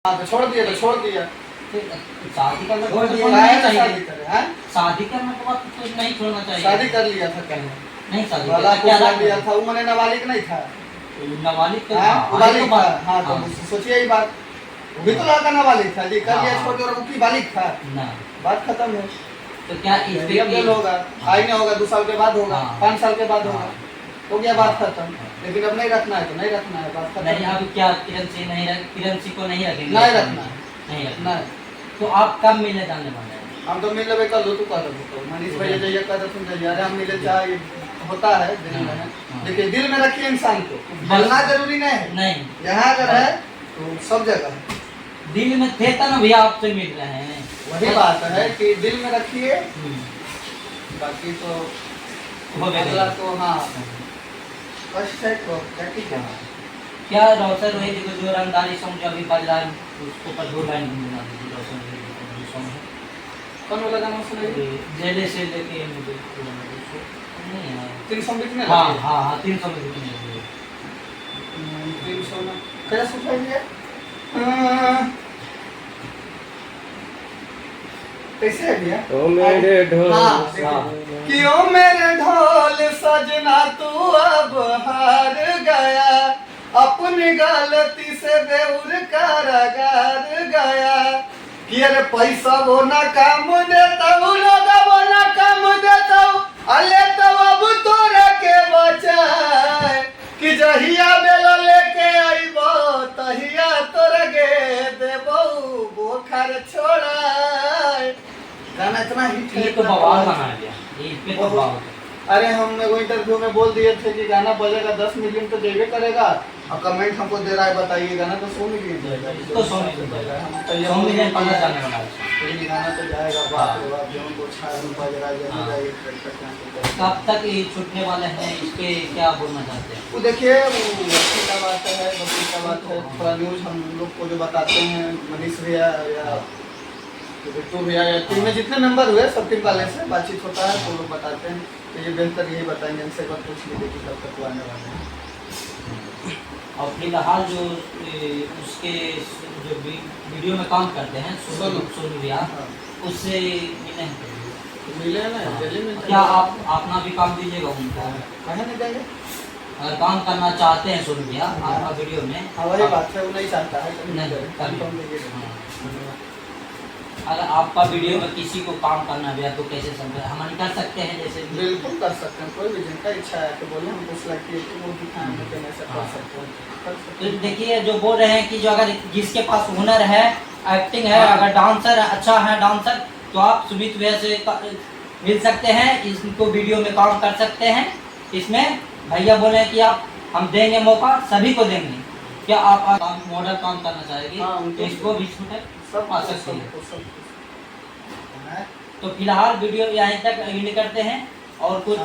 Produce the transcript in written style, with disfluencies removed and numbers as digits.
हाँ तो छोड़ दिया शादी करने छोड़ के दिया बाद नहीं शादी चाहिए। करे हैं? शादी करने के बाद तो नहीं छोड़ना चाहिए। शादी कर लिया था कहीं नहीं शादी वाला करके क्या कर लिया था, वो मैंने नाबालिग नहीं था। नाबालिग तो हाँ, नाबालिग था। हाँ तो हाँ। सोचिए ये बात, वो भी तो लड़का नाबालिग था जी, कर लिया हाँ। छोड़ दिया और वो की बालिग था, ना बात खत्म है। तो क्या इस पे अब जेल होगा, आई नहीं होगा, 2 साल के बाद होगा, हाँ। 5 साल के बाद होगा, हाँ। हो गया बात हाँ। खत्म। लेकिन अब नहीं रखना है तो नहीं रखना है, बात खत्म। नहीं अब क्या किरण सिंह को नहीं रखेंगे? नहीं रखना है, नहीं रखना। नहीं। तो आप कब मिलने जाने वाले हैं? हम तो मिल लेबे कर लो, तू कर दो मनीष भैया जाइए कर दो, तुम जाइए। अरे हम मिले चाहे होता है दिल में है, देखिए दिल में रखिए इंसान को, बोलना जरूरी नहीं है। नहीं यहाँ अगर है तो सब जगह है। दिल में थे तब भैया आपसे मिल रहे हैं। वही बात है कि दिल में रखिए, हम्म, बाकी तो हो गया अगला तो हाँ कष्ट है तो क्या ठीक है। क्या रोशन रोहित को जो रंगदारी सॉन्ग जो अभी बज रहा है उसको पर 2 लाइन गुनगुना दीजिए। रोशन रोहित का जो सॉन्ग है, कौन वाला गाना सुनाइए? जेले से लेके मुझे नहीं है। 300 बिकने हाँ लगे। हाँ हाँ 300 में कितने लगे? 300 में कैसे सुनाइए? कैसे है भैया? ओ मेरे ढोल हाँ, सजना। कि ओ मेरे ढोल सजना तू अब हार गया, अपनी गलती से बेउर कारागार गया। कि अरे पैसा वो ना काम देता हूँ, लोग वो ना काम देता हूँ, अले तो अब तोरा के बचाए। कि जहिया बेला लेके आईबो तहिया तोरा गे देबो बोखर छोड़ाए। गाना इतना हिट है, ये तो बवाल बना दिया, ये इस पे तो बवाल। अरे हमने वो इंटरव्यू में बोल दिए थे कि गाना बजेगा 10 मिलियन तो देवे करेगा, और कमेंट हमको दे रहा है बताइए गाना तो 100 मिलियन जाएगा। इसको 100 मिलियन जाएगा। हम 100 मिलियन पढ़ना जाने वाला है। ये गाना तो जाएगा, बाप रे बाप, जो उनको छाया बज रहा है हाँ। जाएगा। कब तक ये छूटने वाले हैं, इस पे क्या बोलना चाहते हैं? वो देखिए वो अच्छी का बात है, बच्ची का बात है, थोड़ा न्यूज़ हम लोग को जो बताते हैं मनीष भैया या बिट्टू भैया या टीम में जितने मेंबर हुए सब टीम वाले से बातचीत होता है तो लोग बताते हैं, तो ये बेहतर यही बताएंगे, इनसे एक बार पूछ लीजिए कि कब तक वो आने वाले हैं। और फिलहाल जो उसके जो वीडियो में काम करते हैं सोनू भैया, हाँ। उससे मिले हैं कभी? तो मिले हैं ना, दिल्ली में क्या आप अपना भी काम दीजिएगा उनको? कहाँ नहीं जाएंगे? अगर काम करना चाहते हैं सोनू भैया आपका वीडियो में, हाँ वही बात है, वो नहीं चाहता है कभी नहीं, करें, कभी। तो हम देंगे। हाँ। अगर आपका वीडियो में किसी को काम करना है तो कैसे समझे हम कर सकते हैं? जैसे बिल्कुल कर सकते हैं, कोई भी जिनका इच्छा है तो बोले, हमको सिलेक्ट किए तो वो दिखाएं, हम कहने से कर सकते हैं, कर सकते तो हैं। देखिए जो बोल रहे हैं कि जो अगर जिसके पास हुनर है, एक्टिंग है, अगर डांसर अच्छा है डांसर, तो आप सुमित भैया से मिल सकते हैं, इसको वीडियो में काम कर सकते हैं। इसमें भैया बोले कि आप हम देंगे मौका, सभी को देंगे। क्या आप मॉडल काम करना चाहेगी? हाँ, तो इसको भी छूटे सब आ सकती है। सब तो फिलहाल वीडियो यहीं तक एंड करते हैं और कुछ